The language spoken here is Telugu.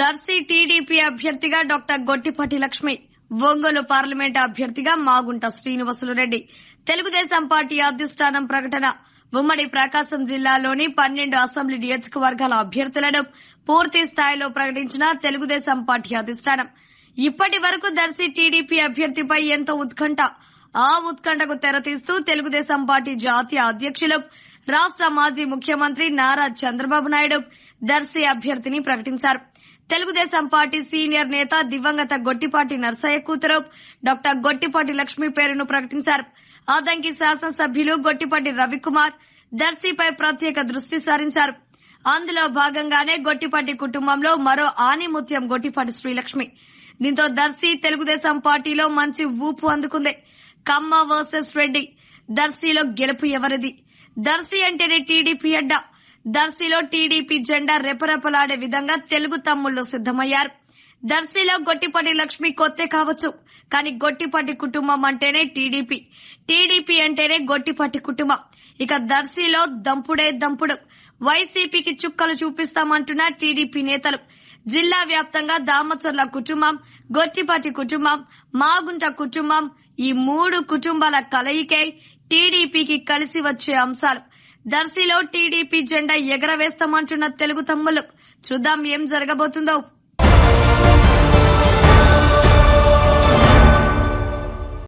దర్శి టీడీపీ అభ్యర్థిగా డాక్టర్ గొట్టిపాటి లక్ష్మి, ఒంగోలు పార్లమెంట్ అభ్యర్థిగా మాగుంట శ్రీనివాసులురెడ్డి. తెలుగుదేశం పార్టీ అధిష్టానం ప్రకటన. ఉమ్మడి ప్రకాశం జిల్లాలోని 12 అసెంబ్లీ నియోజకవర్గాల అభ్యర్థులను పూర్తి స్థాయిలో ప్రకటించిన తెలుగుదేశం పార్టీ అధిష్టానం. ఇప్పటి వరకు దర్శి టీడీపీ అభ్యర్థిపై ఎంతో ఉత్కంఠ. ఆ ఉత్కంఠకు తెరతీస్తూ తెలుగుదేశం పార్టీ జాతీయ అధ్యక్షులు, రాష్ట మాజీ ముఖ్యమంత్రి నారా చంద్రబాబు నాయుడు దర్శి అభ్యర్థిని ప్రకటించారు. తెలుగుదేశం పార్టీ సీనియర్ నేత దివంగత గొట్టిపాటి నర్సయ్య కూతురు డాక్టర్ గొట్టిపాటి లక్ష్మి పేరును ప్రకటించారు. అద్దంకి శాసనసభ్యులు గొట్టిపాటి రవికుమార్ దర్శిపై ప్రత్యేక దృష్టి సారించారు. అందులో భాగంగానే గొట్టిపాటి కుటుంబంలో మరో ఆణిముత్యం గొట్టిపాటి శ్రీలక్ష్మి. దీంతో దర్శి తెలుగుదేశం పార్టీలో మంచి ఊపు అందుకుంది. కమ్మ వర్సెస్ రెడ్డి. దర్శిలో గెలుపు ఎవరిది? దర్శి అంటేనే టీడీపీ అడ్డా. దర్శిలో టీడీపీ జెండా రెపరెపలాడే విధంగా తెలుగు తమ్ముళ్లు సిద్దమయ్యారు. దర్శిలో గొట్టిపాటి లక్ష్మి కొత్తే కావచ్చు, కానీ గొట్టిపాటి కుటుంబం అంటేనే టీడీపీ. టీడీపీ అంటేనే గొట్టిపాటి కుటుంబం. ఇక దర్శిలో దంపుడే దంపుడు. వైసీపీకి చుక్కలు చూపిస్తామంటున్న టీడీపీ నేతలు. జిల్లా వ్యాప్తంగా దామచర్ల కుటుంబం, గొట్టిపాటి కుటుంబం, మాగుంట కుటుంబం, ఈ 3 కుటుంబాల కలయికే టీడీపీకి కలిసి వచ్చే అంశాలు. దర్శిలో టీడీపీ జెండా ఎగరవేస్తామంటున్న తెలుగు తమ్ముళ్లు. చూద్దాం ఏం జరగబోతుందో.